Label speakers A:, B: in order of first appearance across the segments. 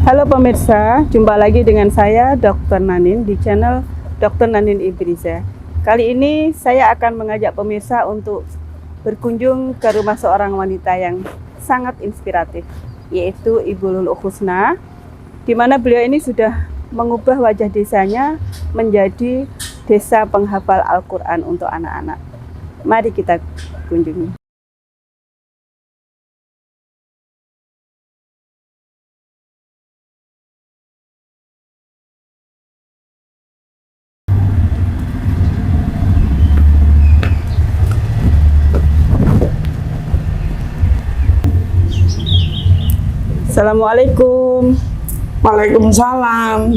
A: Halo pemirsa, jumpa lagi dengan saya Dr. Nanin di channel Dr. Nanin Ibriza. Kali ini saya akan mengajak pemirsa untuk berkunjung ke rumah seorang wanita yang sangat inspiratif, yaitu Ibu Luluk Husna, di mana beliau ini sudah mengubah wajah desanya menjadi desa penghafal Al-Quran untuk anak-anak. Mari kita kunjungi. Assalamualaikum.
B: Waalaikumsalam.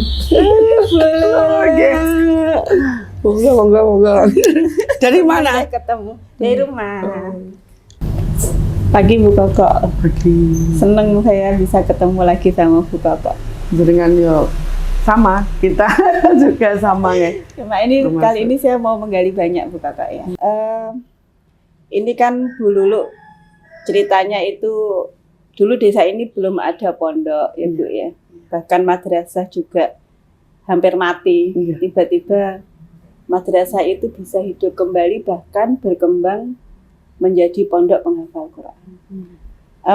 B: Moga. Dari mana?
A: Ketemu dari rumah. Pagi Bu Koko.
B: Pagi.
A: Seneng saya bisa ketemu lagi sama Bu Koko.
B: Jaringan yo sama, kita juga sama ya.
A: Cuma ini kali ini saya mau menggali banyak Bu Koko ya. Ini kan Bu Luluk ceritanya itu dulu desa ini belum ada pondok ya Bu ya. Bahkan madrasah juga hampir mati.
B: Iya.
A: Tiba-tiba madrasah itu bisa hidup kembali, bahkan berkembang menjadi pondok penghafal Quran.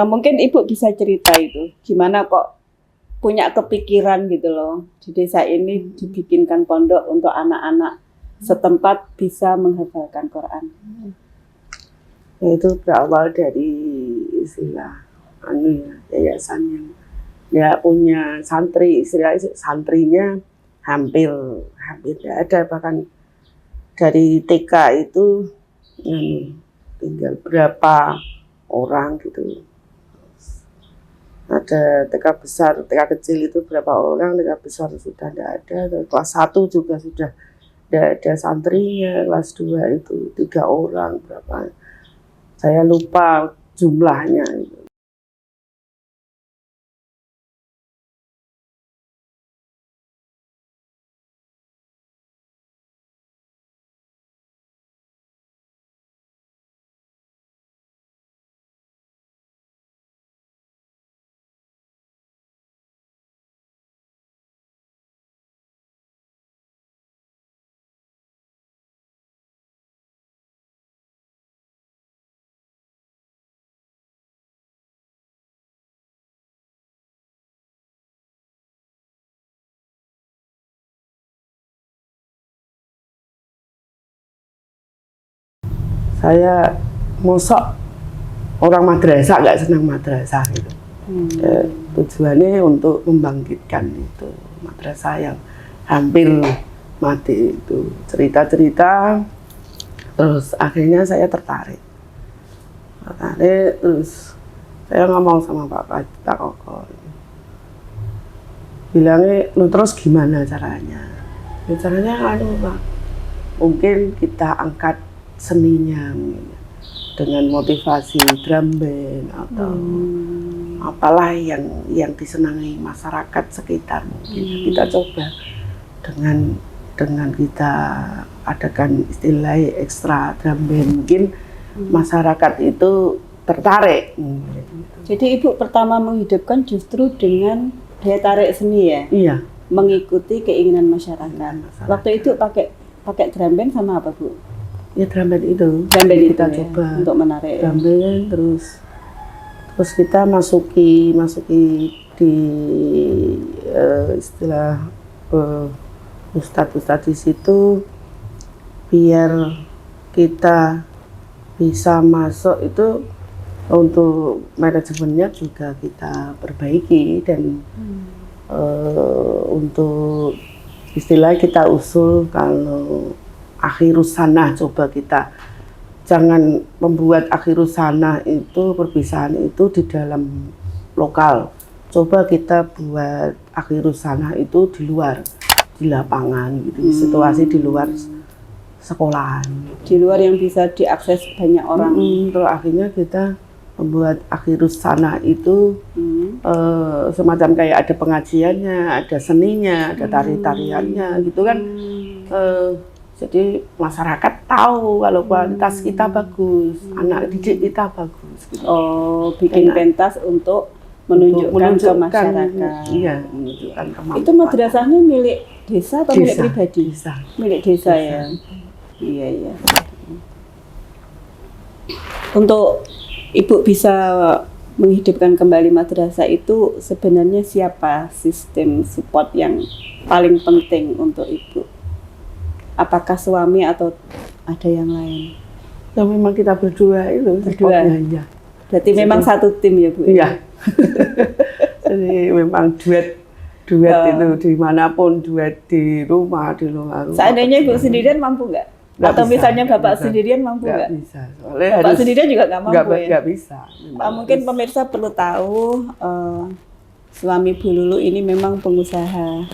A: Mungkin Ibu bisa cerita itu, gimana kok punya kepikiran gitu loh, di desa ini dibikinkan pondok untuk anak-anak setempat bisa menghafalkan Quran.
B: Itu berawal dari istilah yayasan yang ya punya santri, istilah santrinya hampir tidak ada, bahkan dari TK itu tinggal berapa orang gitu. Ada TK besar, TK kecil itu berapa orang, TK besar sudah tidak ada, kelas 1 juga sudah tidak ada santrinya, kelas 2 itu 3 orang, berapa, saya lupa jumlahnya. Saya mosok orang madrasah nggak senang madrasah gitu. Tujuannya untuk membangkitkan itu madrasah yang hampir mati itu, cerita-cerita, terus akhirnya saya tertarik, terus saya ngomong sama Pak Koko, bilangnya, lu terus gimana caranya? Ya, caranya Pak, mungkin kita angkat seninya dengan motivasi drum band atau apalah yang disenangi masyarakat sekitar, mungkin kita coba dengan kita adakan istilah ekstra drum band, mungkin masyarakat itu tertarik.
A: Jadi Ibu pertama menghidupkan justru dengan daya tarik seni ya?
B: Iya.
A: Mengikuti keinginan masyarakat. Waktu itu pakai drum band sama apa Bu?
B: Ya drum band itu.
A: Drum band
B: kita
A: itu
B: coba
A: ya, untuk menarik.
B: Drum band, terus kita masuki di istilah ustadz di situ, biar kita bisa masuk itu. Untuk manajemennya juga kita perbaiki dan untuk istilah kita usul kalau akhirus sanah, coba kita jangan membuat akhirus sanah itu perpisahan itu di dalam lokal, coba kita buat akhirus sanah itu di luar, di lapangan gitu, situasi di luar sekolahan,
A: di luar yang bisa diakses banyak orang.
B: Terus akhirnya kita membuat akhirus sanah itu semacam kayak ada pengajiannya, ada seninya, ada tari-tariannya gitu kan. Jadi masyarakat tahu kalau kualitas kita bagus, anak didik kita bagus. Gitu.
A: Oh, bikin pentas untuk menunjukkan ke masyarakat.
B: Iya, menunjukkan kemampuan.
A: Itu madrasahnya milik desa atau milik pribadi?
B: Desa.
A: Milik desa ya. Iya, iya. Untuk Ibu bisa menghidupkan kembali madrasah itu sebenarnya siapa sistem support yang paling penting untuk Ibu? Apakah suami atau ada yang lain?
B: Ya memang kita berdua itu
A: Berdua.
B: supportnya.
A: Berarti memang satu tim ya Bu?
B: Iya. Jadi memang duet itu dimanapun, duet di rumah, di luar rumah.
A: Seandainya Ibu sendirian mampu nggak? Atau
B: bisa,
A: misalnya Bapak
B: bisa.
A: sendirian mampu nggak?
B: Bisa. Soalnya
A: Bapak sendirian juga nggak mampu ya?
B: Nggak bisa.
A: Mungkin pemirsa perlu tahu suami Bu Lulu ini memang pengusaha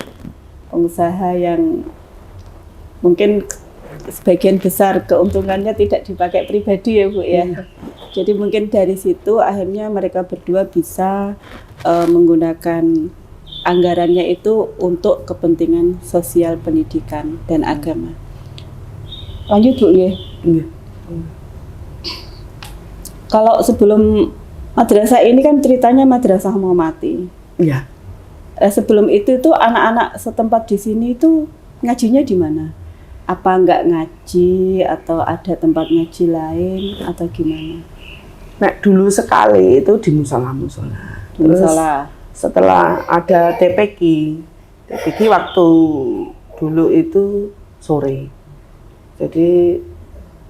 A: yang mungkin sebagian besar keuntungannya tidak dipakai pribadi ya Bu ya. Jadi mungkin dari situ akhirnya mereka berdua bisa menggunakan anggarannya itu untuk kepentingan sosial, pendidikan dan agama. Lanjut Bu ya.
B: Iya.
A: Kalau sebelum madrasah ini kan ceritanya madrasah mau mati.
B: Iya.
A: Sebelum itu tuh anak-anak setempat di sini itu ngajinya di mana? Apa nggak ngaji atau ada tempat ngaji lain atau gimana?
B: Nah, dulu sekali itu di musola-musola.
A: Di musola.
B: Setelah ada TPQ waktu dulu itu sore. Jadi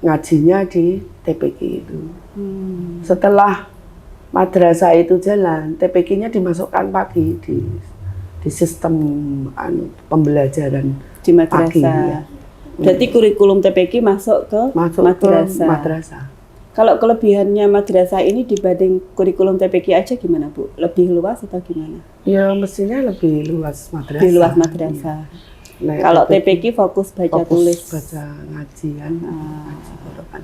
B: ngajinya di TPQ itu. Setelah madrasah itu jalan, TPQ-nya dimasukkan pagi di sistem pembelajaran
A: Di madrasah.
B: pagi. Ya.
A: Berarti kurikulum TPQ masuk ke madrasah.
B: Ke madrasah.
A: Kalau kelebihannya madrasah ini dibanding kurikulum TPQ aja gimana Bu? Lebih luas atau gimana?
B: Ya mestinya lebih luas madrasah.
A: Lebih luas madrasah.
B: Nah,
A: kalau TPQ fokus baca tulis.
B: Baca ngajian, ngaji Quran.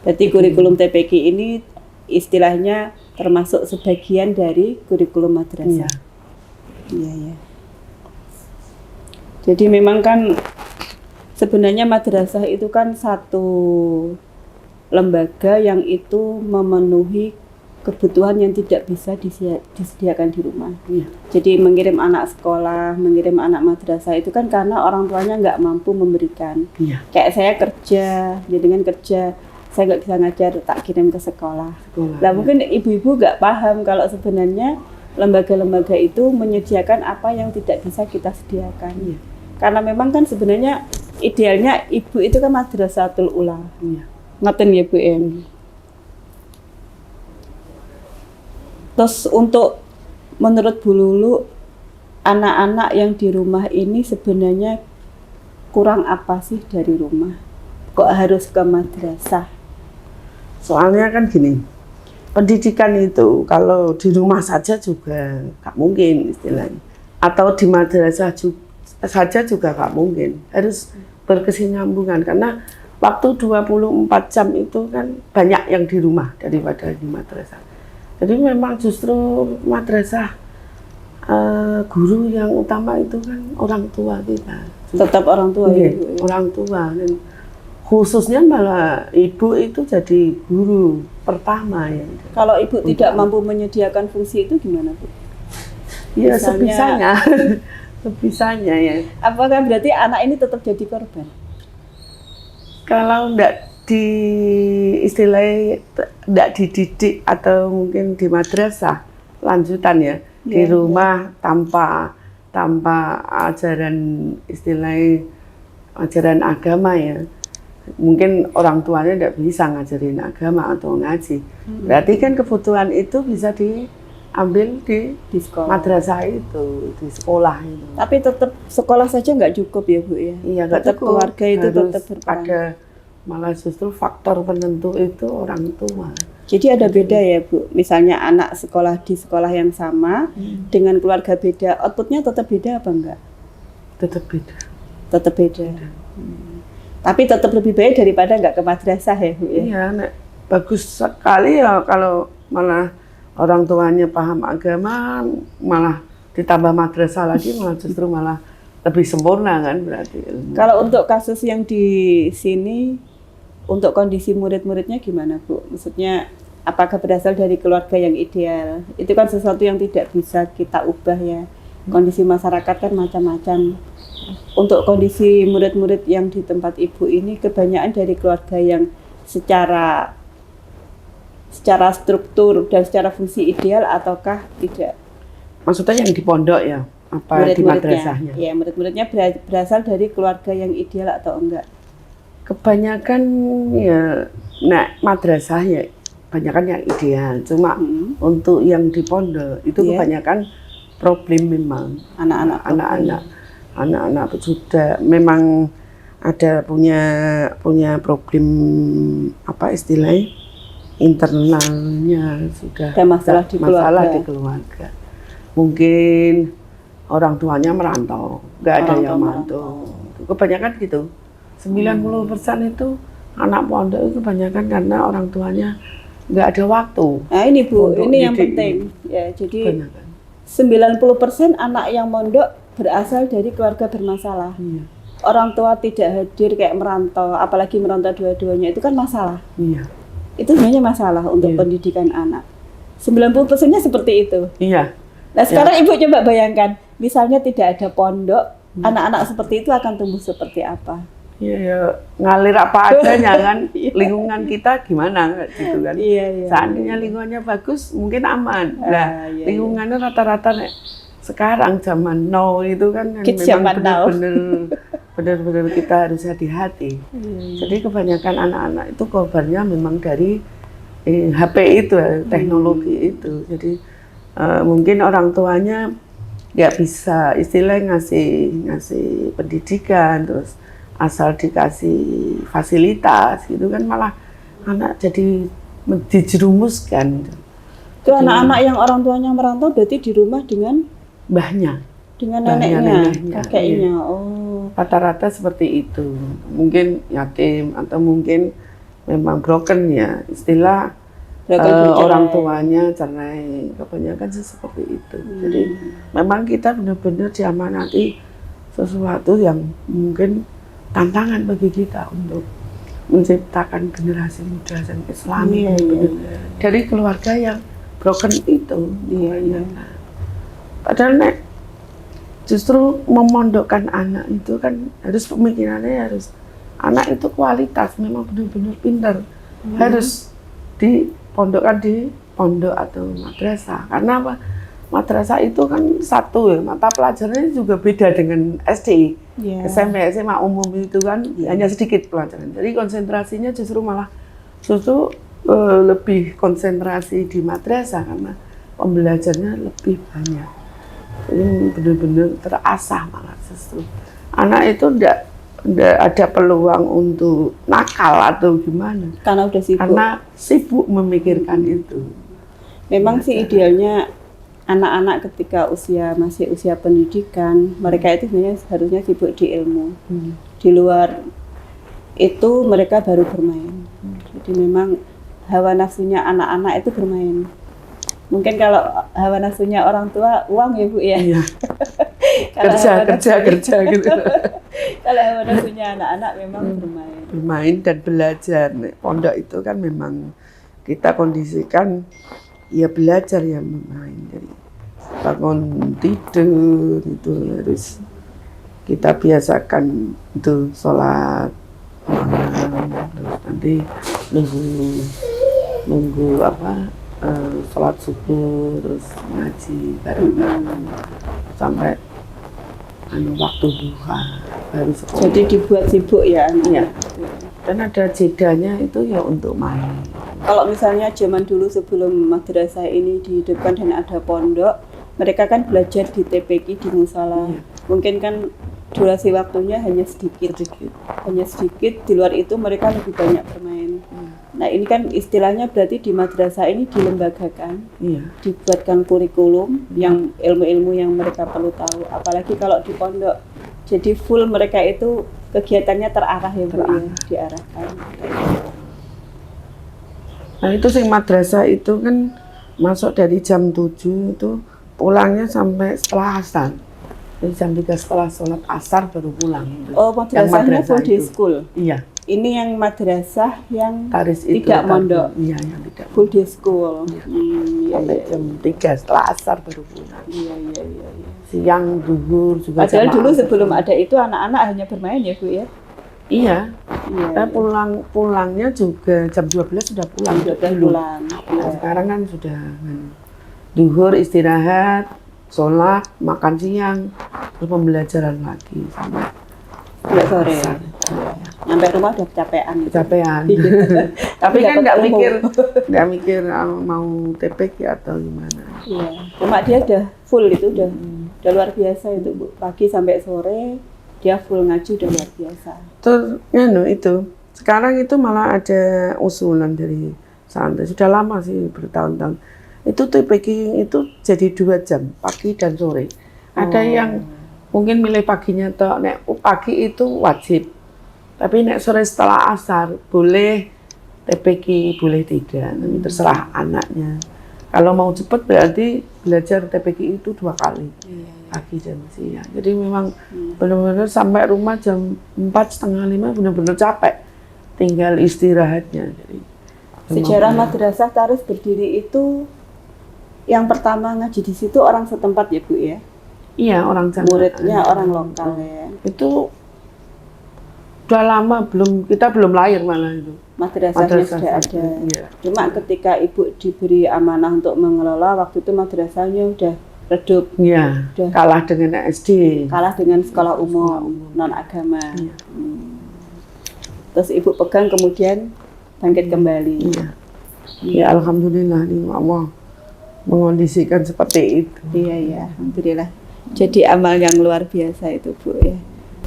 A: Berarti kurikulum TPQ ini istilahnya termasuk sebagian dari kurikulum madrasah. Iya, iya. Jadi memang kan sebenarnya madrasah itu kan satu lembaga yang itu memenuhi kebutuhan yang tidak bisa disediakan di rumah.
B: Iya.
A: Jadi mengirim anak sekolah, mengirim anak madrasah itu kan karena orang tuanya nggak mampu memberikan.
B: Iya.
A: Kayak saya kerja, jadi dengan kerja saya nggak bisa ngajar, tak kirim ke sekolah. Nah mungkin ibu-ibu nggak paham kalau sebenarnya lembaga-lembaga itu menyediakan apa yang tidak bisa kita sediakan.
B: Iya.
A: Karena memang kan sebenarnya idealnya ibu itu kan madrasatul ula.
B: Iya.
A: Ngaten ya Bu em. Terus untuk menurut Bu Lulu, anak-anak yang di rumah ini sebenarnya kurang apa sih dari rumah? Kok harus ke madrasah?
B: Soalnya kan gini, pendidikan itu kalau di rumah saja juga nggak mungkin istilahnya. Atau di madrasah saja juga nggak mungkin. Harus berkesinambungan karena waktu 24 jam itu kan banyak yang di rumah daripada di madrasah. Jadi memang justru madrasah guru yang utama itu kan orang tua kita.
A: Tetap orang tua ya, Bu.
B: Orang tua dan khususnya malah ibu itu jadi guru pertama ya.
A: Kalau ibu tidak mampu menyediakan fungsi itu gimana Bu?
B: Ya
A: Misalnya,
B: sebisanya, sebisanya ya.
A: apakah berarti anak ini tetap jadi korban?
B: Kalau enggak istilahnya enggak dididik atau mungkin di madrasah lanjutan ya, di rumah tanpa ajaran istilahnya ajaran agama ya. Mungkin orang tuanya enggak bisa ngajarin agama atau ngaji. Berarti kan kebutuhan itu bisa diambil di
A: sekolah.
B: Madrasah itu, di sekolah itu.
A: Tapi tetap sekolah saja nggak cukup ya Bu ya?
B: Iya, nggak
A: tetap
B: cukup.
A: keluarga itu
B: Harus
A: tetap berperan.
B: ada malah justru faktor penentu itu orang tua.
A: Jadi ada beda ya Bu, misalnya anak sekolah di sekolah yang sama dengan keluarga beda, outputnya tetap beda apa enggak?
B: Tetap beda.
A: Tetap beda. Tapi tetap lebih baik daripada enggak ke madrasah ya Bu ya?
B: Iya, bagus sekali ya kalau malah orang tuanya paham agama, malah ditambah madrasah lagi malah justru malah lebih sempurna kan berarti ilmu.
A: Kalau untuk kasus yang di sini, untuk kondisi murid-muridnya gimana Bu? Maksudnya apakah berasal dari keluarga yang ideal? Itu kan sesuatu yang tidak bisa kita ubah ya. Kondisi masyarakat kan macam-macam. Untuk kondisi murid-murid yang di tempat ibu ini kebanyakan dari keluarga yang secara struktur dan secara fungsi ideal ataukah tidak?
B: Maksudnya yang di pondok ya? Apa di madrasahnya?
A: Ya, murid-muridnya berasal dari keluarga yang ideal atau enggak?
B: Kebanyakan ya, madrasah ya, kebanyakan yang ideal. Cuma untuk yang di pondok itu kebanyakan problem memang. Anak-anak sudah memang ada punya problem apa istilahnya internalnya sudah
A: ada masalah di
B: keluarga. Mungkin orang tuanya merantau, nggak ada yang mantau. Kebanyakan gitu. 90% itu anak pondok itu kebanyakan karena orang tuanya nggak ada waktu.
A: Nah ini Bu, ini yang penting. Ya, jadi kebanyakan. 90% anak yang mondok berasal dari keluarga bermasalah. Iya. Orang tua tidak hadir kayak merantau, apalagi merantau dua-duanya itu kan masalah. Iya. Itu sebenarnya masalah untuk pendidikan anak. 90%-nya seperti itu.
B: Iya.
A: Nah sekarang Ibu coba bayangkan, misalnya tidak ada pondok, anak-anak seperti itu akan tumbuh seperti apa?
B: Iya, ngalir apa adanya kan, lingkungan kita gimana gitu kan.
A: Iya.
B: Seandainya lingkungannya bagus, mungkin aman. Nah, lingkungannya rata-rata sekarang zaman now itu kan memang benar-benar kita harus hati-hati. Jadi kebanyakan anak-anak itu korbannya memang dari HP itu, teknologi itu. Jadi mungkin orang tuanya nggak bisa istilahnya ngasih pendidikan, terus asal dikasih fasilitas gitu kan malah anak jadi dijerumuskan.
A: Itu anak-anak yang orang tuanya merantau berarti di rumah dengan
B: mbahnya,
A: dengan neneknya, kakeknya.
B: Iya.
A: Oh.
B: Rata-rata seperti itu. Mungkin yatim atau mungkin memang broken ya, istilah orang tuanya cerai. Kebanyakan sih seperti itu. Jadi memang kita benar-benar diamanati sesuatu yang mungkin tantangan bagi kita untuk menciptakan generasi muda yang Islami dari keluarga yang broken itu. Iya. Padahal justru memondokkan anak itu kan harus pemikirannya harus anak itu kualitas, memang benar-benar pintar. Harus dipondokkan di pondok atau madrasah. Karena apa? Madrasah itu kan satu ya, mata pelajarannya juga beda dengan SD. SMP, SMA umum itu kan hanya sedikit pelajaran. Jadi konsentrasinya justru lebih konsentrasi di madrasah karena pembelajarannya lebih banyak. Jadi benar-benar terasah malah justru. Anak itu enggak ada peluang untuk nakal atau gimana.
A: Karena udah sibuk.
B: Karena sibuk memikirkan itu.
A: Memang sih idealnya anak-anak ketika masih usia pendidikan, mereka itu sebenarnya harusnya sibuk di ilmu. Di luar itu mereka baru bermain. Jadi memang hawa nafsunya anak-anak itu bermain. Mungkin kalau hawa nafsunya orang tua uang ya Bu ya. Iya.
B: kerja gitu.
A: Kalau hawa nafsunya anak-anak memang
B: bermain dan belajar. Pondok itu kan memang kita kondisikan ya belajar ya bermain, dari bangun tidur itu harus kita biasakan itu sholat malam, terus nanti nunggu sholat subuh, terus ngaji barengan sampai waktu duha baru sekolah.
A: Jadi dibuat sibuk ya.
B: Iya. Dan ada jedanya itu ya untuk main.
A: Kalau misalnya zaman dulu sebelum madrasah ini dihidupkan dan ada pondok, mereka kan belajar di TPQ, di musala. Mungkin kan durasi waktunya hanya sedikit. Di luar itu mereka lebih banyak bermain. Nah ini kan istilahnya berarti di madrasah ini dilembagakan, dibuatkan kurikulum yang ilmu-ilmu yang mereka perlu tahu. Apalagi kalau di pondok, jadi full mereka itu kegiatannya terarah ya Bu, diarahkan.
B: Nah itu sing madrasah itu kan masuk dari jam 7 itu pulangnya sampai setelah asar. Jadi jam 3 setelah sholat asar baru pulang.
A: Oh madrasahnya full day school?
B: Iya.
A: ini yang madrasah yang
B: Taris itu
A: tidak mondok,
B: iya yang tidak
A: full day school. Iya,
B: sampai
A: iya.
B: jam 3 setelah asar baru pulang.
A: Iya.
B: Siang duhur juga
A: Padahal
B: jamaah.
A: dulu sebelum ada itu anak-anak hanya bermain ya Bu ya.
B: Iya.
A: Iya.
B: Pulangnya juga jam 12 sudah pulang.
A: Sudah
B: dulu.
A: pulang.
B: Nah, sekarang kan sudah duhur istirahat, sholat, makan siang, terus pembelajaran lagi
A: Sampai sore. Nyampe rumah udah kecapean.
B: Kecapean. Tapi kan nggak mikir mau TPK atau gimana.
A: Iya. Cuma dia udah full itu udah luar biasa itu Bu. Pagi sampai sore dia full ngaji udah luar biasa.
B: Terus itu sekarang itu malah ada usulan dari santri sudah lama sih bertahun-tahun. Itu TPK itu jadi 2 jam pagi dan sore. Ada yang mungkin milih paginya toh, nek pagi itu wajib. Tapi nek sore setelah asar boleh TPK, boleh tidak. Nanti terserah anaknya. Kalau mau cepat berarti belajar TPK itu 2 kali. Pagi dan siang. Jadi memang benar-benar sampai rumah jam 4:30, 5 benar-benar capek. Tinggal istirahatnya. Jadi
A: sejarah madrasah Taris berdiri itu yang pertama ngaji di situ orang setempat ya Bu ya.
B: Iya, orang Jawa.
A: Muridnya orang lokal ya.
B: Itu udah lama kita belum lahir malah itu.
A: Madrasahnya sudah ada.
B: Iya.
A: Cuma ketika Ibu diberi amanah untuk mengelola, waktu itu madrasahnya udah redup.
B: Iya.
A: Udah
B: Kalah dengan SD.
A: kalah dengan sekolah umum non agama.
B: Iya.
A: Terus Ibu pegang kemudian bangkit kembali.
B: Iya. Ya alhamdulillah nih Allah mengondisikan seperti itu.
A: Iya, alhamdulillah. Jadi amal yang luar biasa itu Bu ya.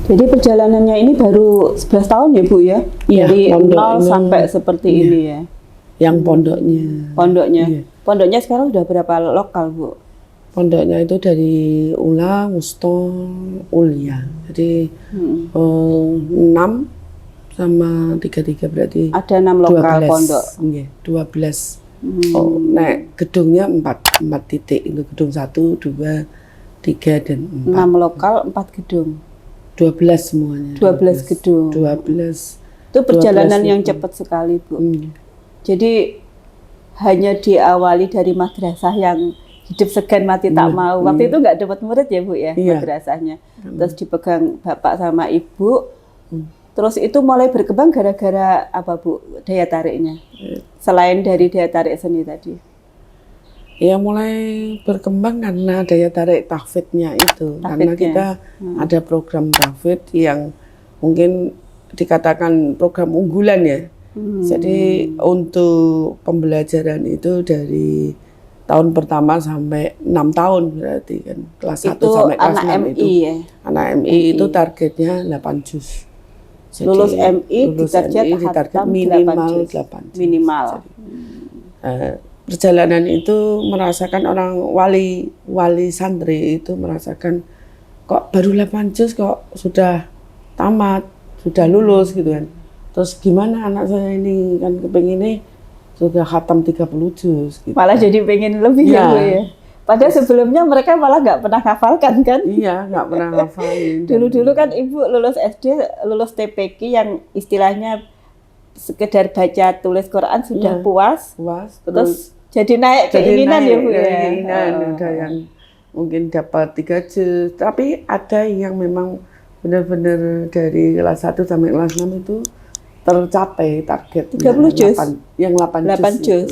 A: Jadi perjalanannya ini baru 11 tahun ya Bu ya?
B: Iya,
A: Dari
B: pondok
A: 0
B: ini,
A: sampai seperti
B: iya.
A: ini ya?
B: Yang pondoknya.
A: Pondoknya?
B: Iya.
A: Pondoknya sekarang udah berapa lokal Bu?
B: Pondoknya itu dari Ula, Wusto, Ulia. Jadi 6 sama 33 berarti
A: Ada 6 lokal
B: 12.
A: pondok?
B: Iya, 12. Oh, gedungnya 4 titik. Itu gedung 1, 2, 3, dan 4.
A: 6 lokal, 4 gedung?
B: 12 semuanya.
A: 12 gedung?
B: 12.
A: Itu perjalanan
B: 12
A: yang
B: itu.
A: cepat sekali Bu. Jadi hanya diawali dari madrasah yang hidup segan mati tak mau. Waktu itu nggak dapat murid ya Bu ya,
B: Iya.
A: madrasahnya. Terus dipegang bapak sama ibu. Terus itu mulai berkembang gara-gara apa Bu daya tariknya? Selain dari daya tarik seni tadi.
B: Ya mulai berkembang karena daya tarik tahfidnya itu. Karena kita ada program tahfid yang mungkin dikatakan program unggulan ya. Jadi untuk pembelajaran itu dari tahun pertama sampai 6 tahun berarti kan. Kelas 1
A: Itu
B: sampai kelas
A: anak
B: 6
A: MI
B: itu.
A: ya?
B: Anak MI itu targetnya 8 juz. Jadi,
A: Lulus MI ditarget
B: ditarget
A: khatam
B: minimal
A: 8 juz.
B: 8 juz.
A: Minimal.
B: Perjalanan itu merasakan orang wali santri itu merasakan kok baru 8 juz kok sudah tamat, sudah lulus gitu kan. Terus gimana anak saya ini kan kepengennya juga khatam 30 juz gitu.
A: Malah jadi pengen lebih ya Bu ya? Padahal sebelumnya mereka malah nggak pernah hafalkan kan?
B: Iya, nggak pernah hafalin.
A: Dulu-dulu kan Ibu lulus SD, lulus TPQ yang istilahnya sekedar baca tulis Quran sudah puas. Terus jadi naik keinginan ya Bu ya?
B: Keinginan, ada yang mungkin dapat 3 juz. Tapi ada yang memang benar-benar dari kelas 1 sampai kelas 6 itu tercapai target
A: 30 juz?
B: Yang 8 juz.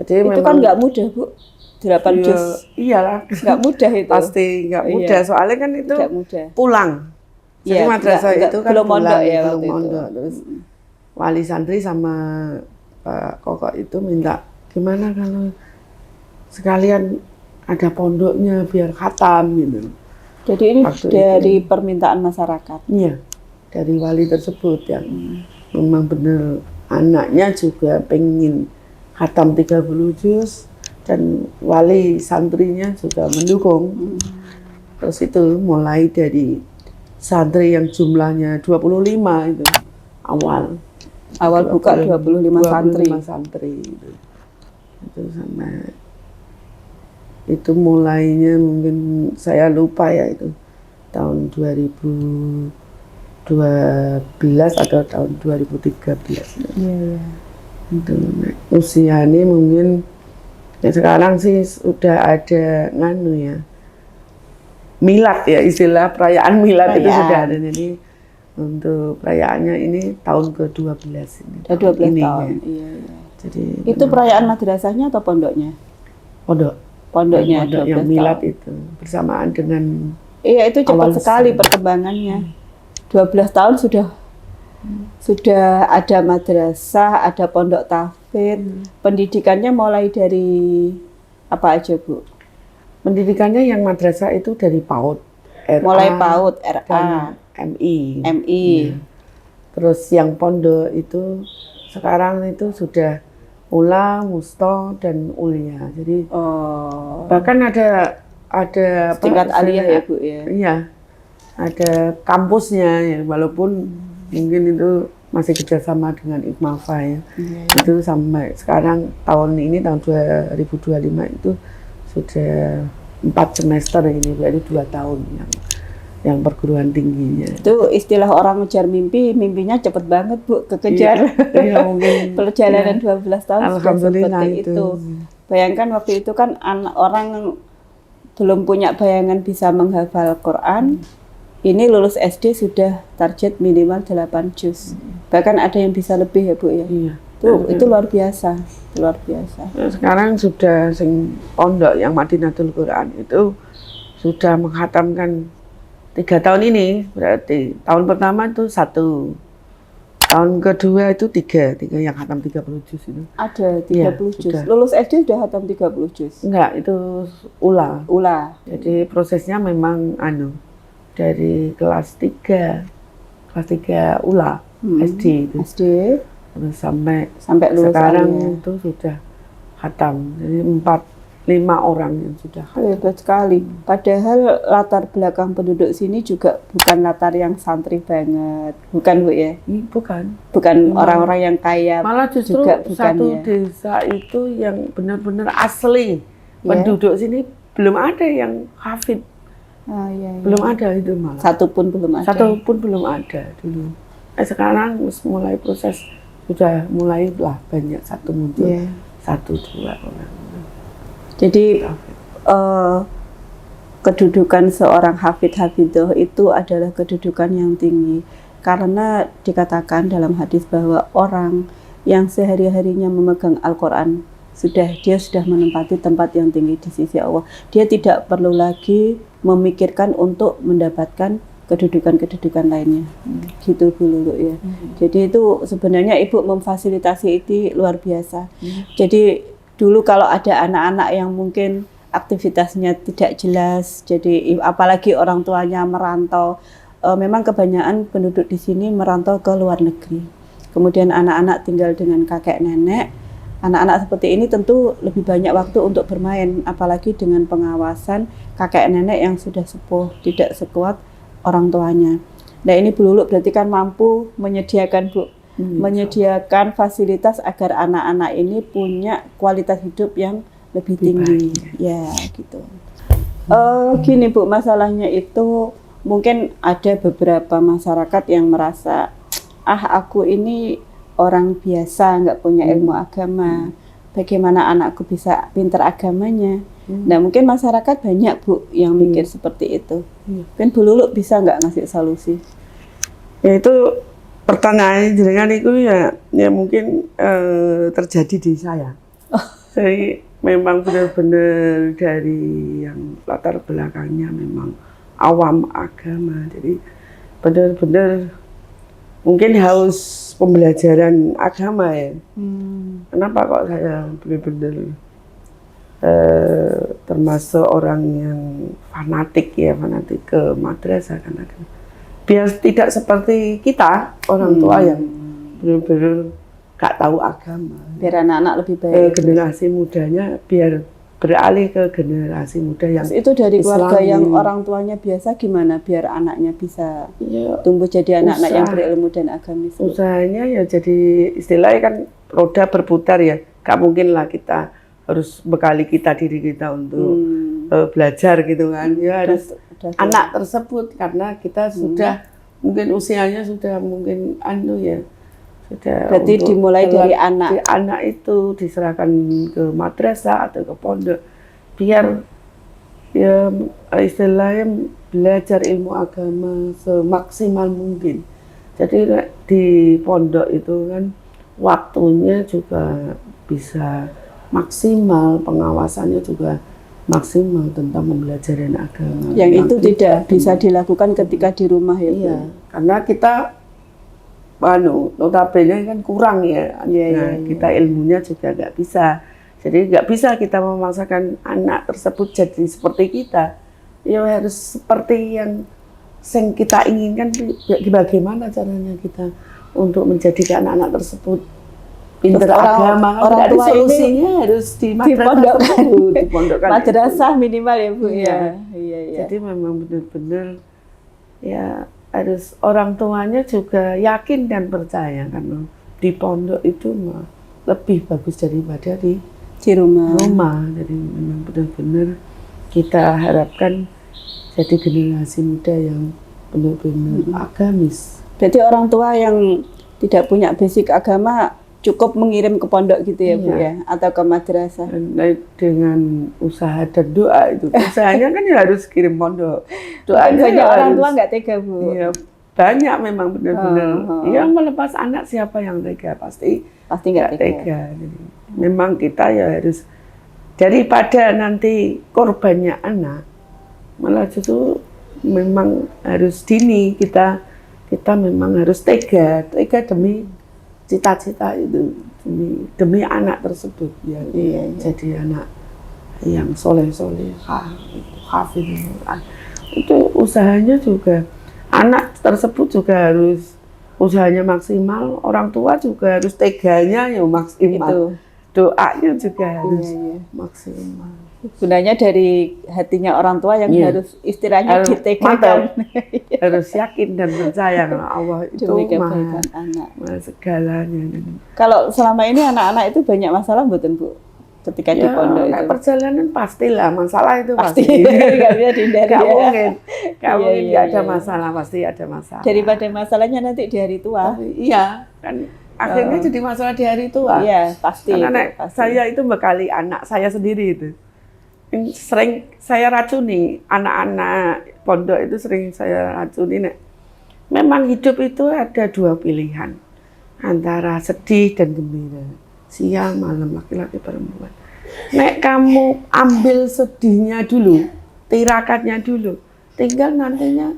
B: Jadi
A: itu kan nggak mudah Bu. 8 juz.
B: Iyalah.
A: Nggak mudah itu.
B: Pasti nggak mudah. Soalnya kan itu pulang. Jadi madrasah itu kan
A: belum mondok ya
B: belum
A: waktu
B: mondok. Terus wali santri sama Pak Kokok itu minta gimana kalau sekalian ada pondoknya biar khatam gitu.
A: Jadi ini dari permintaan masyarakat.
B: Iya, dari wali tersebut yang memang benar anaknya juga pengen khatam 30 juz dan wali santrinya juga mendukung. Terus itu mulai dari santri yang jumlahnya 25 itu awal
A: Buka 25
B: santri itu sampai itu mulainya mungkin saya lupa ya itu tahun 2000 2012 atau tahun 2013.
A: Iya.
B: Itu usianya mungkin ya sekarang sih sudah ada nganu ya. Milad ya, istilah perayaan milad itu sudah ada. Jadi untuk perayaannya ini tahun ke-12 ini.
A: Udah 12
B: ini,
A: tahun.
B: ya.
A: Iya.
B: Jadi
A: Itu perayaan madrasahnya atau pondoknya?
B: Pondoknya 12 yang milad
A: tahun.
B: itu bersamaan dengan
A: Iya, itu cepat sekali perkembangannya. 12 tahun sudah ada madrasah, ada pondok tahfidz. Pendidikannya mulai dari apa aja, Bu?
B: pendidikannya yang madrasah itu dari PAUD, RA,
A: Mulai PAUD, RA,
B: dan MI.
A: MI.
B: Terus yang pondok itu sekarang itu sudah Ula, Musto, dan Ulia. Jadi bahkan ada
A: tingkat aliyah ya, Bu ya.
B: Iya, ada kampusnya ya, walaupun mungkin itu masih kerjasama dengan IKMAFA ya. Itu sampai sekarang tahun 2025 itu sudah 4 semester ini, berarti 2 tahun yang perguruan tingginya.
A: Itu istilah orang ngejar mimpinya cepet banget, Bu, kekejar.
B: Iya, mungkin
A: Perjalanan 12 tahun
B: alhamdulillah
A: sudah seperti itu. Bayangkan waktu itu kan orang belum punya bayangan bisa menghafal Quran. Ini lulus SD sudah target minimal 8 juz. Bahkan ada yang bisa lebih ya, Bu ya.
B: Iya.
A: Itu luar biasa, luar biasa.
B: Sekarang sudah sing pondok yang Madinatul Quran itu sudah menghatamkan 3 tahun ini, berarti tahun pertama itu 1, tahun kedua itu 3 yang khatam 30 juz itu.
A: Ada 30
B: Iya,
A: juz.
B: sudah.
A: Lulus SD sudah khatam 30 juz.
B: Enggak, itu Ula. Jadi prosesnya memang dari kelas 3 Ula, SD itu.
A: SD
B: Terus sampai
A: lulus
B: sekarang
A: aliyah.
B: itu sudah khatam. Jadi 4-5 orang yang sudah khatam.
A: Hebat sekali. Padahal latar belakang penduduk sini juga bukan latar yang santri banget, bukan, Bu ya? Bukan orang-orang yang kaya.
B: Malah justru
A: juga bukan,
B: satu
A: ya?
B: desa itu yang benar-benar asli.
A: Ya.
B: Penduduk sini belum ada yang hafid.
A: Iya.
B: Belum ada itu malah.
A: Satu pun belum ada.
B: Belum ada dulu. Sekarang mulai proses sudah mulailah banyak muncul.
A: Yeah.
B: 1-2 orang.
A: Jadi kedudukan seorang hafidh-hafidhoh itu adalah kedudukan yang tinggi. Karena dikatakan dalam hadis bahwa orang yang sehari-harinya memegang Al-Quran, dia sudah menempati tempat yang tinggi di sisi Allah. Dia tidak perlu lagi memikirkan untuk mendapatkan kedudukan lainnya. Gitu dulu ya. Jadi itu sebenarnya Ibu memfasilitasi itu luar biasa. Jadi dulu kalau ada anak-anak yang mungkin aktivitasnya tidak jelas, jadi apalagi orang tuanya merantau, memang kebanyakan penduduk di sini merantau ke luar negeri. Kemudian anak-anak tinggal dengan kakek nenek. Anak-anak seperti ini tentu lebih banyak waktu untuk bermain, apalagi dengan pengawasan kakek nenek yang sudah sepuh, tidak sekuat orang tuanya. Nah ini Bu Lulu berarti kan mampu menyediakan menyediakan fasilitas agar anak-anak ini punya kualitas hidup yang lebih tinggi. Ya gitu. Gini Bu, masalahnya itu mungkin ada beberapa masyarakat yang merasa aku ini orang biasa, nggak punya ilmu agama. Bagaimana anakku bisa pintar agamanya? Nah mungkin masyarakat banyak Bu yang mikir seperti itu. Kan Bu Lulu bisa nggak ngasih solusi?
B: Ya itu pertanyaan jenengan itu ya mungkin terjadi di saya. Saya memang benar-benar dari yang latar belakangnya memang awam agama. Jadi benar-benar mungkin haus pembelajaran agama ya. Kenapa kok saya benar-benar termasuk orang yang fanatik ke madrasah karena biar tidak seperti kita orang tua yang benar-benar gak tahu agama.
A: Biar anak-anak lebih baik.
B: Generasi mudanya biar beralih ke generasi muda yang
A: itu dari keluarga
B: Islami.
A: Yang orang tuanya biasa gimana biar anaknya bisa tumbuh jadi anak-anak yang berilmu dan agamis?
B: Usahanya ya jadi istilahnya kan roda berputar ya. Gak mungkin lah kita harus bekali diri kita untuk belajar gitu kan. Ya harus anak tersebut karena kita sudah mungkin usianya sudah mungkin ya sudah.
A: Berarti
B: untuk
A: dimulai dari anak.
B: di anak itu diserahkan ke madrasah atau ke pondok biar ya istilahnya belajar ilmu agama semaksimal mungkin. Jadi di pondok itu kan waktunya juga bisa maksimal, pengawasannya juga maksimal tentang pembelajaran agama.
A: Yang itu tidak bisa dilakukan ketika di rumah ya.
B: Iya, karena kita notabene kan kurang ya.
A: Iya.
B: Kita ilmunya juga nggak bisa. Jadi nggak bisa kita memaksakan anak tersebut jadi seperti kita. Ya harus seperti yang kita inginkan. Bagaimana caranya kita untuk menjadikan anak-anak tersebut pintar agama?
A: Orang tua
B: solusinya harus di madrasah, dipondokkan.
A: Madrasah minimal ya Bu.
B: Iya.
A: Iya.
B: Jadi memang benar-benar ya harus orang tuanya juga yakin dan percaya karena di pondok itu lebih bagus daripada di rumah. Jadi memang benar-benar kita harapkan jadi generasi muda yang benar-benar agamis.
A: Berarti orang tua yang tidak punya basic agama cukup mengirim ke pondok gitu ya Bu ya, atau ke madrasah.
B: Dengan usaha dan doa itu. Usahanya kan ya harus kirim pondok. Doanya
A: banyak orang tua nggak tega Bu.
B: Iya, banyak memang benar-benar. Yang melepas anak siapa yang tega? Pasti nggak tega. Jadi, memang kita ya harus daripada nanti korbannya anak, malah justru memang harus dini kita memang harus tega demi cita-cita itu demi anak tersebut ya. Iya. Jadi anak yang soleh-soleh hafid itu usahanya juga anak tersebut juga harus usahanya maksimal, orang tua juga harus teganya ya maksimal. Itu. Doanya juga harus maksimal.
A: Gunanya dari hatinya orang tua yang harus istilahnya ditegakan.
B: Harus yakin dan percaya kalau Allah itu maha segalanya.
A: Kalau selama ini anak-anak itu banyak masalah mboten Bu? Ketika di pondok itu.
B: Perjalanan pastilah masalah itu pasti.
A: Nggak bisa dihindari.
B: Nggak mungkin nggak ada masalah, pasti ada masalah.
A: Daripada masalahnya nanti di hari tua.
B: Iya kan. Akhirnya jadi masalah di hari tua.
A: Iya pasti.
B: Karena saya itu bekali anak saya sendiri itu. Sering saya racuni anak-anak pondok itu sering saya racuni. Memang hidup itu ada dua pilihan antara sedih dan gembira, siang malam, laki-laki perempuan. Nek kamu ambil sedihnya dulu, tirakatnya dulu, tinggal nantinya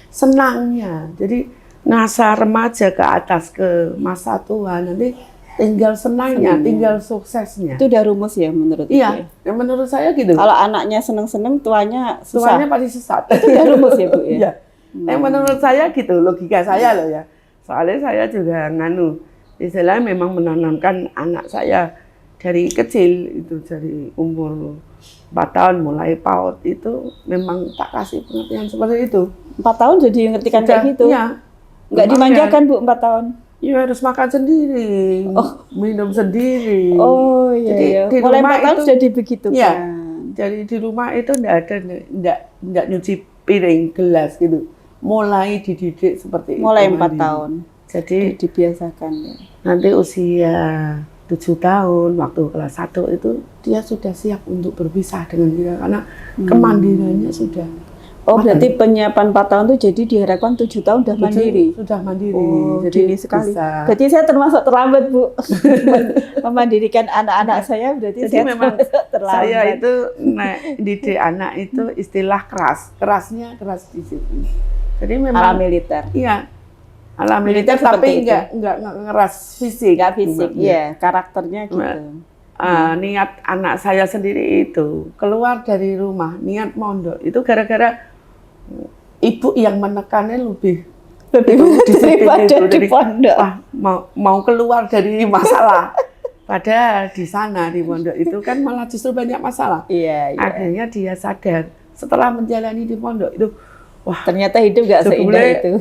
B: senangnya. Jadi masa remaja ke atas ke masa tua nanti tinggal senangnya, tinggal suksesnya.
A: Itu udah rumus ya menurut
B: Iya, ya menurut saya gitu.
A: Kalau anaknya seneng-seneng, tuanya susah.
B: Tuanya pasti sesat.
A: Itu udah rumus ya Bu ya?
B: Iya. Menurut saya gitu, logika saya loh ya. Soalnya saya juga istilahnya memang menanamkan anak saya dari kecil, itu dari umur 4 tahun mulai PAUD itu memang tak kasih pengertian seperti itu.
A: 4 tahun jadi ngertikan kayak gitu?
B: Iya.
A: Nggak dimanjakan Bu 4 tahun?
B: Ya harus makan sendiri, minum sendiri.
A: Oh iya. Jadi, mulai 4 tahun sudah begitu
B: ya,
A: kan?
B: Jadi di rumah itu enggak nyuci piring, gelas gitu. Mulai dididik seperti
A: mulai
B: itu.
A: Mulai 4 tahun.
B: Jadi
A: dibiasakan ya.
B: Nanti usia 7 tahun, waktu kelas 1 itu dia sudah siap untuk berpisah dengan kita karena kemandiriannya sudah.
A: Oh, berarti penyiapan 4 tahun itu jadi diharapkan 7 tahun sudah mandiri?
B: Sudah mandiri.
A: Oh,
B: jadi
A: dini sekali.
B: Bisa.
A: Berarti saya termasuk terlambat, Bu. Memandirikan anak-anak saya berarti
B: jadi
A: saya
B: memang
A: terlambat.
B: Saya itu didik anak itu istilah keras. Kerasnya keras disiplin. Jadi memang
A: ala militer.
B: Iya. Ala militer tapi enggak ngeras fisik.
A: Enggak fisik, iya, karakternya gitu.
B: Niat anak saya sendiri itu keluar dari rumah, niat mondok itu gara-gara ibu yang menekannya lebih disiplin itu. Jadi, wah, mau keluar dari masalah. Padahal di sana di pondok itu kan malah justru banyak masalah.
A: Iya.
B: Akhirnya dia sadar setelah menjalani di pondok itu, wah
A: ternyata hidup nggak seindah itu.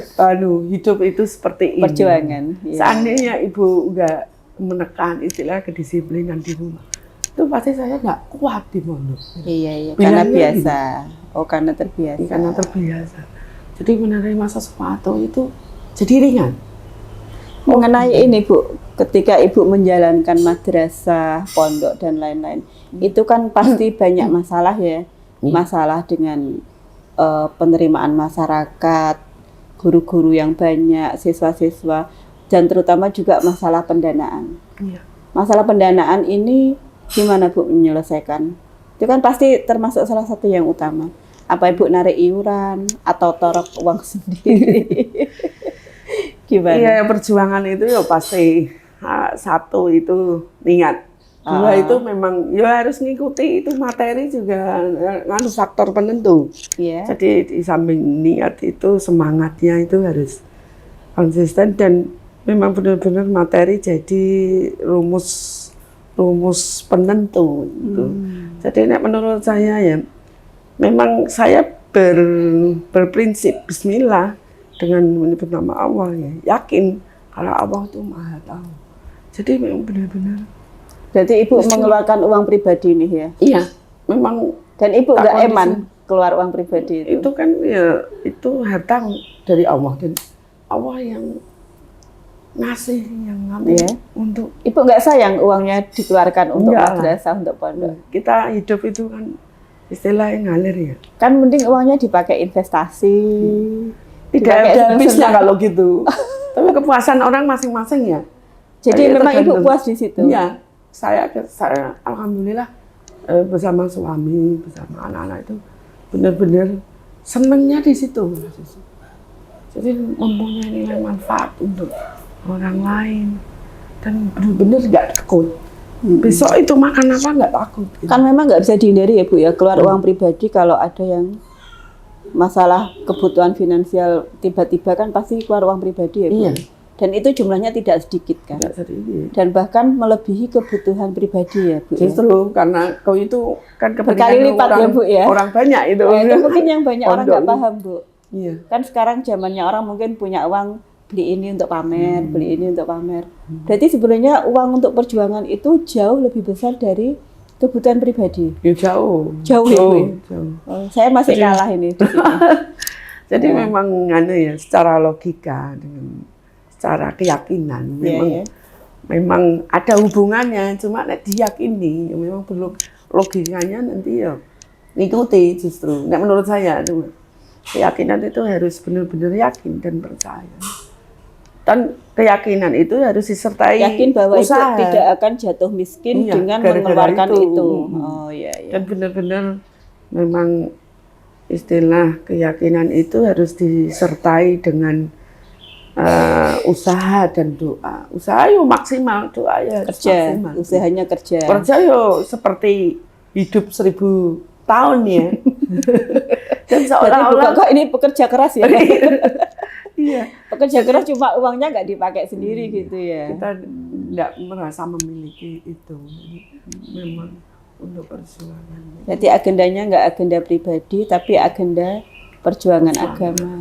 B: Hidup itu seperti ini.
A: Perjuangan. Iya.
B: Seandainya ibu nggak menekan istilah kedisiplinan di rumah, itu pasti saya nggak kuat di pondok.
A: Iya. Karena biasa. Karena terbiasa.
B: Karena terbiasa. Jadi menerima sesuatu itu jadi ringan.
A: Mengenai ini Bu, ketika Ibu menjalankan madrasah, pondok dan lain-lain, itu kan pasti banyak masalah ya, masalah dengan penerimaan masyarakat, guru-guru yang banyak, siswa-siswa, dan terutama juga masalah pendanaan.
B: Iya.
A: Masalah pendanaan ini gimana Bu menyelesaikan? Itu kan pasti termasuk salah satu yang utama. Apa Ibu narik iuran atau torok uang sendiri? Gimana?
B: Iya, perjuangan itu ya pasti satu itu niat. Dua itu memang ya harus ngikuti itu materi juga nganu faktor penentu.
A: Iya.
B: Jadi di samping niat itu semangatnya itu harus konsisten dan memang benar-benar materi jadi rumus penentu itu. Jadi menurut saya ya memang saya berprinsip Bismillah dengan menyebut nama Allah ya, yakin kalau Allah itu Maha Tahu. Jadi memang benar-benar.
A: Berarti Ibu mengeluarkan uang pribadi nih ya?
B: Iya, memang.
A: Dan Ibu nggak eman keluar uang pribadi itu?
B: Itu kan ya itu harta dari Allah dan Allah yang ngasih, yang ngambil untuk.
A: Ibu nggak sayang uangnya dikeluarkan untuk madrasah, untuk pondok?
B: Kita hidup itu kan istilahnya ngalir ya.
A: Kan mending uangnya dipakai investasi.
B: Tidak ada habisnya kalau gitu. Tapi kepuasan orang masing-masing ya.
A: Jadi memang Ibu puas di situ?
B: Iya. Saya alhamdulillah bersama suami, bersama anak-anak itu benar-benar senangnya di situ. Jadi mempunyai nilai manfaat untuk orang lain dan benar-benar nggak takut. Besok itu makan apa nggak takut. Gitu.
A: Kan memang nggak bisa dihindari ya Bu ya, keluar uang pribadi kalau ada yang masalah kebutuhan finansial tiba-tiba kan pasti keluar uang pribadi ya Bu.
B: Iya.
A: Dan itu jumlahnya tidak sedikit kan.
B: Tidak sedikit.
A: Dan bahkan melebihi kebutuhan pribadi ya Bu.
B: Justru karena kau itu kan
A: berkali lipat
B: orang,
A: ya Bu ya.
B: Orang banyak itu.
A: Itu mungkin yang banyak orang nggak paham Bu.
B: Iya.
A: Kan sekarang zamannya orang mungkin punya uang beli ini untuk pamer, beli ini untuk pamer. Berarti sebenarnya uang untuk perjuangan itu jauh lebih besar dari kebutuhan pribadi.
B: Ya jauh.
A: Jauh ya Bu.
B: Jauh.
A: Oh, saya masih kalah ini.
B: Jadi memang ya secara logika dengan secara keyakinan memang ada hubungannya, cuma diyakini ya memang belum logikanya nanti ya ngikuti justru. Nah, menurut saya itu keyakinan itu harus benar-benar yakin dan percaya. Dan keyakinan itu harus disertai
A: yakin bahwa
B: usaha.
A: Itu tidak akan jatuh miskin dengan mengeluarkan itu. Oh iya.
B: Dan benar-benar memang istilah keyakinan itu harus disertai dengan usaha dan doa. Usaha yo maksimal, doa ya
A: kerja.
B: Maksimal.
A: Usahanya kerja.
B: Kerja yo seperti hidup 1000 tahun ya. Dan seolah-olah
A: kok ini pekerja keras ya.
B: Iya.
A: Pekerja keras cuma uangnya nggak dipakai sendiri gitu ya.
B: Kita tidak merasa memiliki itu. Memang untuk perjuangan.
A: Jadi agendanya nggak agenda pribadi, tapi agenda perjuangan agama.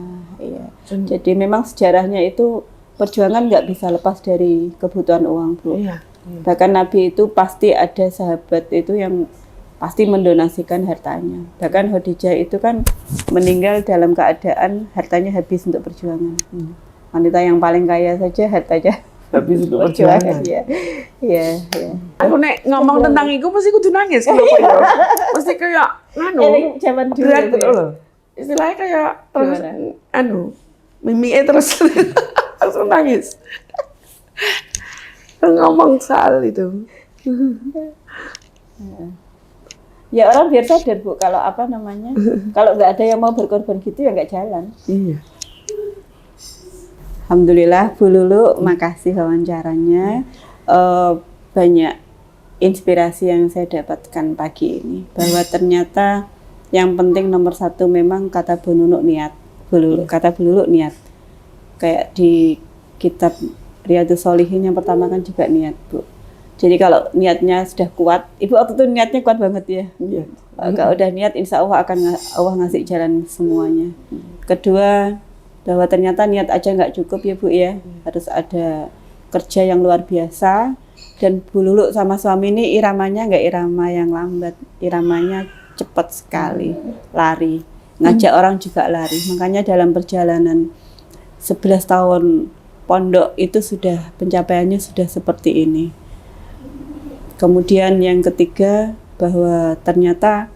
A: Iya. Jadi memang sejarahnya itu perjuangan nggak bisa lepas dari kebutuhan uang, Bu.
B: Iya.
A: Bahkan Nabi itu pasti ada sahabat itu yang pasti mendonasikan hartanya. Bahkan Khadijah itu kan meninggal dalam keadaan hartanya habis untuk perjuangan. Wanita yang paling kaya saja hartanya
B: habis untuk perjuangan.
A: Iya.
B: Aku nek ngomong tentang itu pasti kudu nangis kalau mesti kayak
A: nganu. Zaman dulu
B: loh. Istilahnya kayak terus mimiknya terus langsung nangis. Ngomong soal itu.
A: Ya orang biar sadar Bu, kalau apa namanya, kalau nggak ada yang mau berkorban gitu ya nggak jalan.
B: Iya.
A: Alhamdulillah Bu Lulu, makasih wawancaranya. Banyak inspirasi yang saya dapatkan pagi ini, bahwa ternyata yang penting nomor satu memang kata Bu Nunuk niat. Bu Lulu, kata Bu Lulu niat. Kayak di kitab Riyadhus Shalihin yang pertama kan juga niat Bu. Jadi kalau niatnya sudah kuat, Ibu waktu itu niatnya kuat banget ya.
B: Iya.
A: Kalau udah niat, insya Allah Allah ngasih jalan semuanya. Kedua, bahwa ternyata niat aja nggak cukup ya Bu ya. Harus ada kerja yang luar biasa. Dan Bu Lulu sama suami ini iramanya nggak irama yang lambat, iramanya cepat sekali, lari. ngajak orang juga lari. Makanya dalam perjalanan 11 tahun pondok itu sudah pencapaiannya sudah seperti ini. Kemudian yang ketiga, bahwa ternyata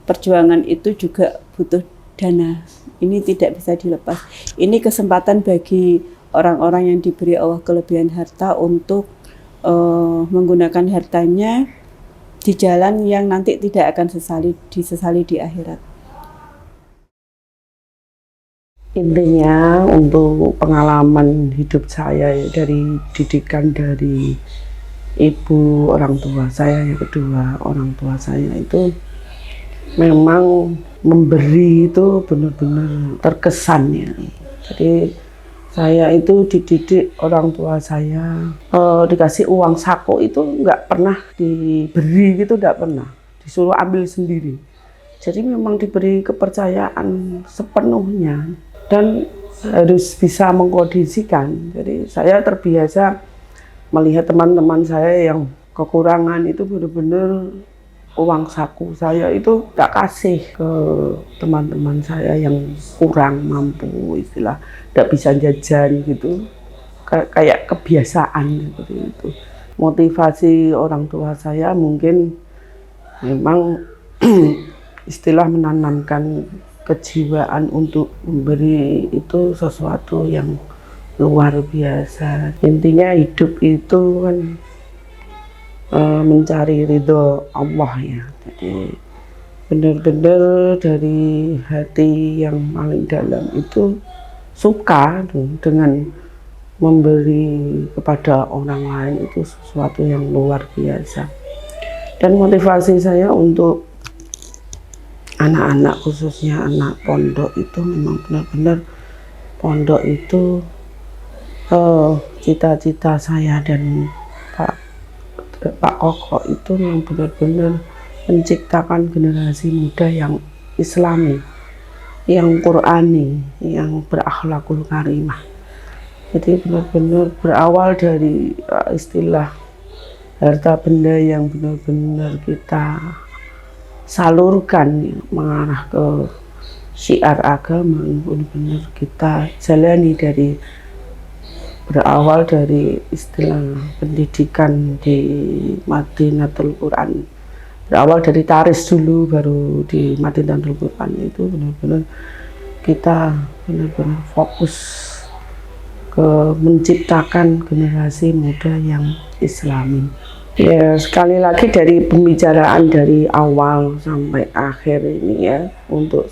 A: perjuangan itu juga butuh dana. Ini tidak bisa dilepas. Ini kesempatan bagi orang-orang yang diberi Allah kelebihan harta untuk menggunakan hartanya di jalan yang nanti tidak akan disesali di akhirat.
B: Intinya untuk pengalaman hidup saya dari didikan dari ibu orang tua saya, yang kedua orang tua saya itu memang memberi itu benar-benar terkesan ya. Jadi saya itu dididik orang tua saya, dikasih uang saku itu nggak pernah diberi gitu, nggak pernah, disuruh ambil sendiri. Jadi memang diberi kepercayaan sepenuhnya dan harus bisa mengkondisikan. Jadi saya terbiasa melihat teman-teman saya yang kekurangan itu benar-benar uang saku saya itu tak kasih ke teman-teman saya yang kurang mampu, istilah tidak bisa jajan gitu, kayak kebiasaan seperti itu. Motivasi orang tua saya mungkin memang istilah menanamkan kejiwaan untuk memberi itu sesuatu yang luar biasa. Intinya hidup itu kan mencari ridho Allah ya. Jadi benar-benar dari hati yang paling dalam itu suka dengan memberi kepada orang lain, itu sesuatu yang luar biasa. Dan motivasi saya untuk anak-anak, khususnya anak pondok, itu memang benar-benar pondok itu cita-cita saya dan Pak Koko itu yang benar-benar menciptakan generasi muda yang Islami, yang Qurani, yang berakhlakul karimah. Jadi benar-benar berawal dari istilah harta benda yang benar-benar kita salurkan mengarah ke syiar agama, benar-benar kita jalani dari berawal dari istilah pendidikan di Madinatul Quran, berawal dari taris dulu baru di Madinatul Quran. Itu benar-benar kita benar-benar fokus ke menciptakan generasi muda yang Islami. Ya, sekali lagi dari pembicaraan dari awal sampai akhir ini ya, untuk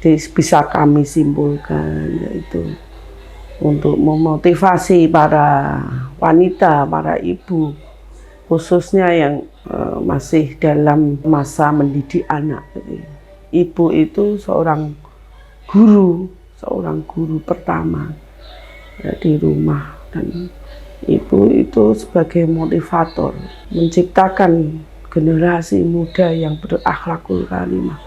B: bisa kami simpulkan yaitu untuk memotivasi para wanita, para ibu, khususnya yang masih dalam masa mendidik anak. Jadi, ibu itu seorang guru pertama ya, di rumah, dan ibu itu sebagai motivator menciptakan generasi muda yang berakhlakul karimah.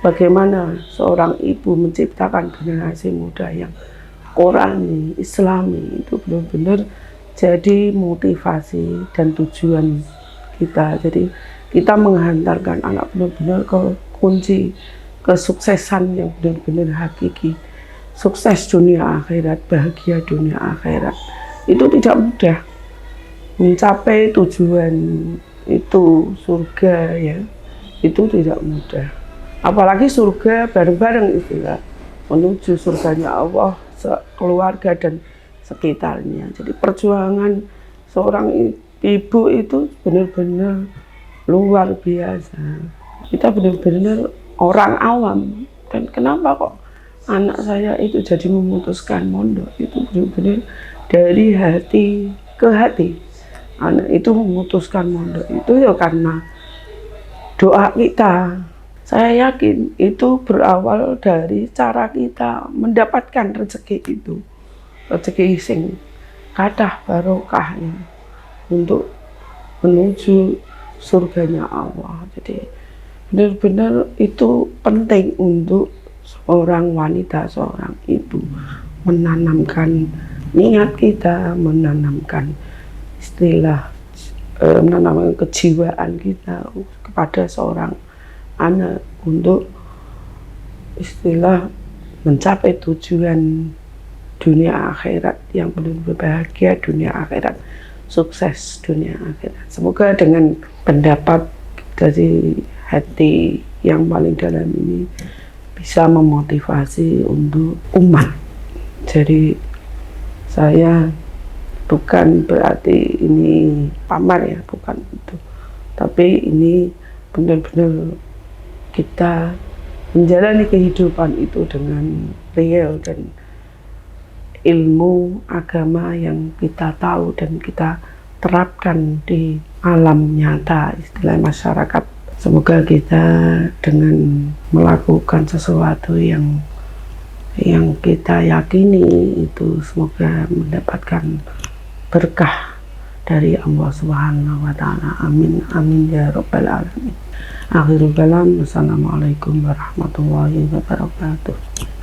B: Bagaimana seorang ibu menciptakan generasi muda yang Qurani, Islami, itu benar-benar jadi motivasi dan tujuan kita. Jadi kita menghantarkan anak benar-benar ke kunci kesuksesan yang benar-benar hakiki, sukses dunia akhirat, bahagia dunia akhirat. Itu tidak mudah mencapai tujuan itu, surga ya, itu tidak mudah. Apalagi surga bareng-bareng, istilah menuju surganya Allah, keluarga dan sekitarnya. Jadi perjuangan seorang ibu itu benar-benar luar biasa. Kita benar-benar orang awam, dan kenapa kok anak saya itu jadi memutuskan mondok, itu benar-benar dari hati ke hati. Anak itu memutuskan mondok itu ya karena doa kita. Saya yakin itu berawal dari cara kita mendapatkan rezeki itu, rezeki sing kathah barokahnya untuk menuju surganya Allah. Jadi benar-benar itu penting untuk seorang wanita, seorang ibu menanamkan niat kita, menanamkan istilah menanamkan kejiwaan kita kepada seorang anak untuk istilah mencapai tujuan dunia akhirat yang benar-benar bahagia dunia akhirat, sukses dunia akhirat. Semoga dengan pendapat dari hati yang paling dalam ini bisa memotivasi untuk umat. Jadi saya bukan berarti ini pamar ya, bukan itu. Tapi ini benar-benar kita menjalani kehidupan itu dengan real dan ilmu agama yang kita tahu dan kita terapkan di alam nyata istilah masyarakat. Semoga kita dengan melakukan sesuatu yang kita yakini itu semoga mendapatkan berkah dari Allah Subhanahu wa taala. Amin amin ya rabbal alamin. Akhirul kalam. Wassalamualaikum warahmatullahi wabarakatuh.